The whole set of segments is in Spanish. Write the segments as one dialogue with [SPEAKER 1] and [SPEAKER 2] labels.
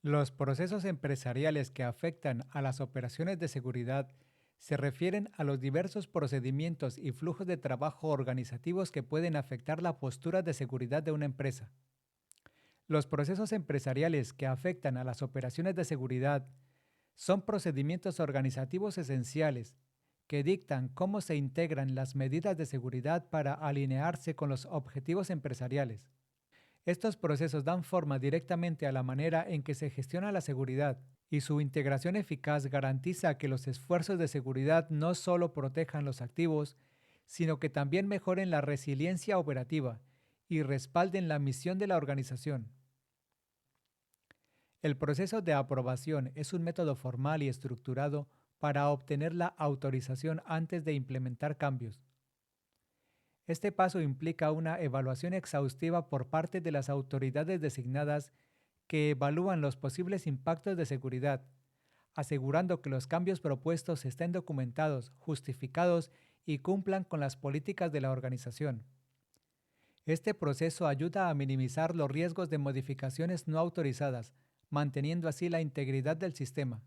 [SPEAKER 1] Los procesos empresariales que afectan a las operaciones de seguridad se refieren a los diversos procedimientos y flujos de trabajo organizativos que pueden afectar la postura de seguridad de una empresa. Los procesos empresariales que afectan a las operaciones de seguridad son procedimientos organizativos esenciales que dictan cómo se integran las medidas de seguridad para alinearse con los objetivos empresariales. Estos procesos dan forma directamente a la manera en que se gestiona la seguridad y su integración eficaz garantiza que los esfuerzos de seguridad no solo protejan los activos, sino que también mejoren la resiliencia operativa y respalden la misión de la organización. El proceso de aprobación es un método formal y estructurado para obtener la autorización antes de implementar cambios. Este paso implica una evaluación exhaustiva por parte de las autoridades designadas que evalúan los posibles impactos de seguridad, asegurando que los cambios propuestos estén documentados, justificados y cumplan con las políticas de la organización. Este proceso ayuda a minimizar los riesgos de modificaciones no autorizadas, manteniendo así la integridad del sistema.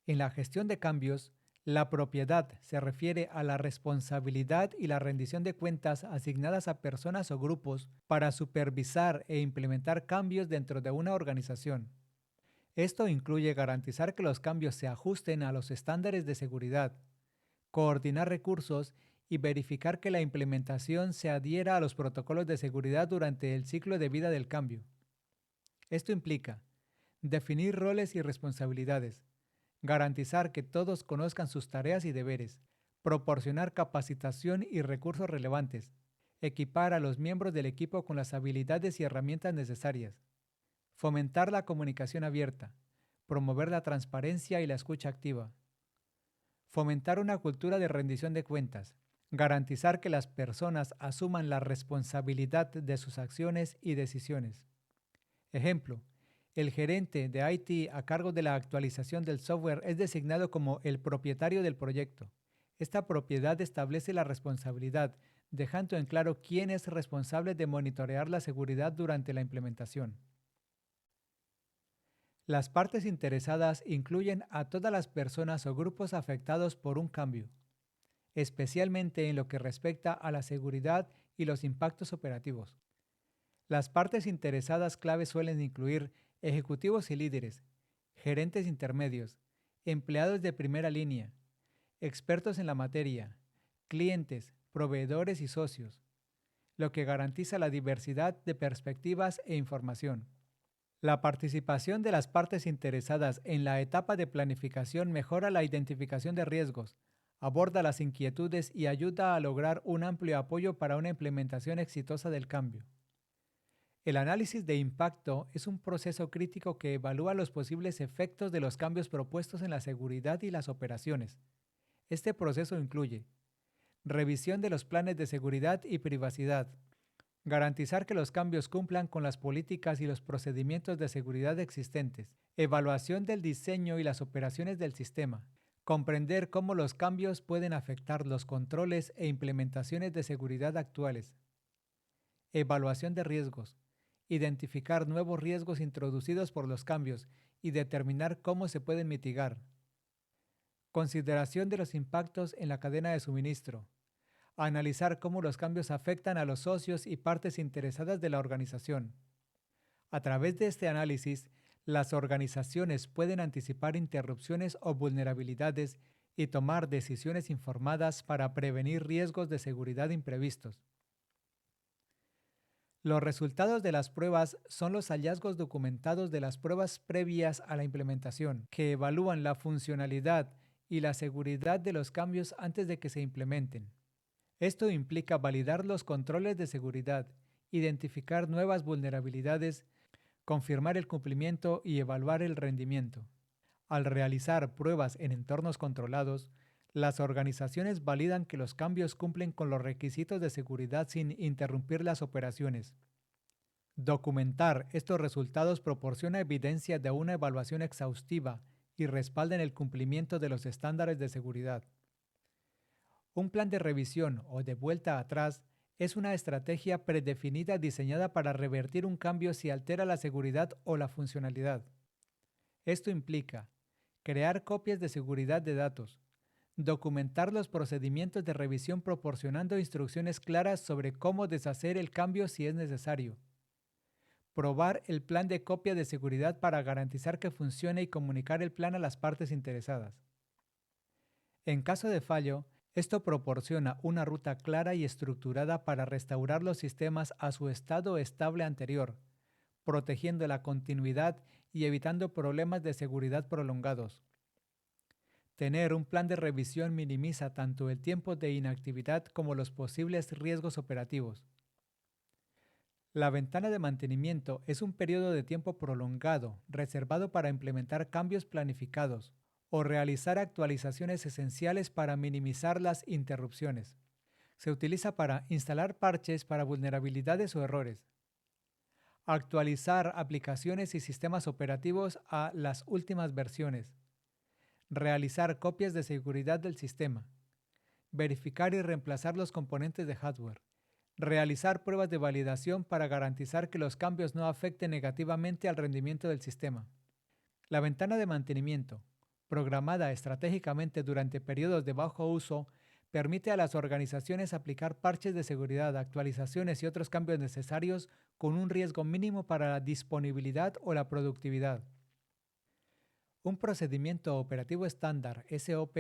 [SPEAKER 1] En la gestión de cambios, la propiedad se refiere a la responsabilidad y la rendición de cuentas asignadas a personas o grupos para supervisar e implementar cambios dentro de una organización. Esto incluye garantizar que los cambios se ajusten a los estándares de seguridad, coordinar recursos y verificar que la implementación se adhiera a los protocolos de seguridad durante el ciclo de vida del cambio. Esto implica definir roles y responsabilidades, garantizar que todos conozcan sus tareas y deberes, proporcionar capacitación y recursos relevantes, equipar a los miembros del equipo con las habilidades y herramientas necesarias, fomentar la comunicación abierta, promover la transparencia y la escucha activa, fomentar una cultura de rendición de cuentas, garantizar que las personas asuman la responsabilidad de sus acciones y decisiones. Ejemplo, el gerente de IT a cargo de la actualización del software es designado como el propietario del proyecto. Esta propiedad establece la responsabilidad, dejando en claro quién es responsable de monitorear la seguridad durante la implementación. Las partes interesadas incluyen a todas las personas o grupos afectados por un cambio, especialmente en lo que respecta a la seguridad y los impactos operativos. Las partes interesadas clave suelen incluir ejecutivos y líderes, gerentes intermedios, empleados de primera línea, expertos en la materia, clientes, proveedores y socios, lo que garantiza la diversidad de perspectivas e información. La participación de las partes interesadas en la etapa de planificación mejora la identificación de riesgos, aborda las inquietudes y ayuda a lograr un amplio apoyo para una implementación exitosa del cambio. El análisis de impacto es un proceso crítico que evalúa los posibles efectos de los cambios propuestos en la seguridad y las operaciones. Este proceso incluye revisión de los planes de seguridad y privacidad, garantizar que los cambios cumplan con las políticas y los procedimientos de seguridad existentes, evaluación del diseño y las operaciones del sistema, comprender cómo los cambios pueden afectar los controles e implementaciones de seguridad actuales, evaluación de riesgos, identificar nuevos riesgos introducidos por los cambios y determinar cómo se pueden mitigar. Consideración de los impactos en la cadena de suministro. Analizar cómo los cambios afectan a los socios y partes interesadas de la organización. A través de este análisis, las organizaciones pueden anticipar interrupciones o vulnerabilidades y tomar decisiones informadas para prevenir riesgos de seguridad imprevistos. Los resultados de las pruebas son los hallazgos documentados de las pruebas previas a la implementación, que evalúan la funcionalidad y la seguridad de los cambios antes de que se implementen. Esto implica validar los controles de seguridad, identificar nuevas vulnerabilidades, confirmar el cumplimiento y evaluar el rendimiento. Al realizar pruebas en entornos controlados, las organizaciones validan que los cambios cumplen con los requisitos de seguridad sin interrumpir las operaciones. Documentar estos resultados proporciona evidencia de una evaluación exhaustiva y respalda en el cumplimiento de los estándares de seguridad. Un plan de revisión o de vuelta atrás Es una estrategia predefinida diseñada para revertir un cambio si altera la seguridad o la funcionalidad. Esto implica crear copias de seguridad de datos, documentar los procedimientos de revisión proporcionando instrucciones claras sobre cómo deshacer el cambio si es necesario, probar el plan de copia de seguridad para garantizar que funcione y comunicar el plan a las partes interesadas. En caso de fallo, esto proporciona una ruta clara y estructurada para restaurar los sistemas a su estado estable anterior, protegiendo la continuidad y evitando problemas de seguridad prolongados. Tener un plan de revisión minimiza tanto el tiempo de inactividad como los posibles riesgos operativos. La ventana de mantenimiento es un periodo de tiempo prolongado reservado para implementar cambios planificados o realizar actualizaciones esenciales para minimizar las interrupciones. Se utiliza para instalar parches para vulnerabilidades o errores, actualizar aplicaciones y sistemas operativos a las últimas versiones, realizar copias de seguridad del sistema, verificar y reemplazar los componentes de hardware, realizar pruebas de validación para garantizar que los cambios no afecten negativamente al rendimiento del sistema. La ventana de mantenimiento, programada estratégicamente durante periodos de bajo uso, permite a las organizaciones aplicar parches de seguridad, actualizaciones y otros cambios necesarios con un riesgo mínimo para la disponibilidad o la productividad. Un procedimiento operativo estándar, SOP,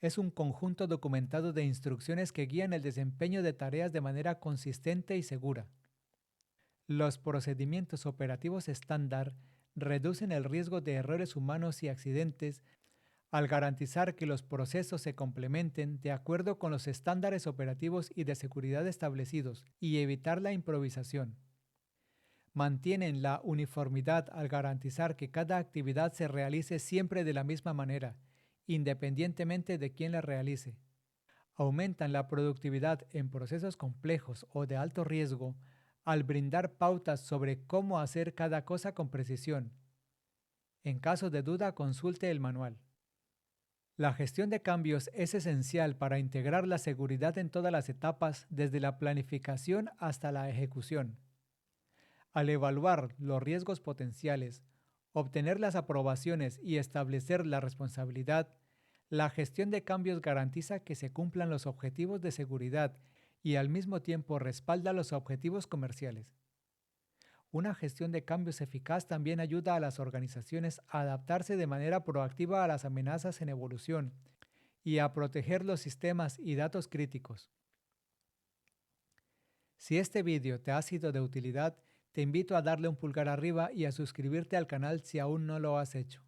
[SPEAKER 1] es un conjunto documentado de instrucciones que guían el desempeño de tareas de manera consistente y segura. Los procedimientos operativos estándar reducen el riesgo de errores humanos y accidentes al garantizar que los procesos se complementen de acuerdo con los estándares operativos y de seguridad establecidos y evitar la improvisación. Mantienen la uniformidad al garantizar que cada actividad se realice siempre de la misma manera, independientemente de quién la realice. Aumentan la productividad en procesos complejos o de alto riesgo al brindar pautas sobre cómo hacer cada cosa con precisión. En caso de duda, consulte el manual. La gestión de cambios es esencial para integrar la seguridad en todas las etapas, desde la planificación hasta la ejecución. Al evaluar los riesgos potenciales, obtener las aprobaciones y establecer la responsabilidad, la gestión de cambios garantiza que se cumplan los objetivos de seguridad y al mismo tiempo respalda los objetivos comerciales. Una gestión de cambios eficaz también ayuda a las organizaciones a adaptarse de manera proactiva a las amenazas en evolución y a proteger los sistemas y datos críticos. Si este vídeo te ha sido de utilidad, te invito a darle un pulgar arriba y a suscribirte al canal si aún no lo has hecho.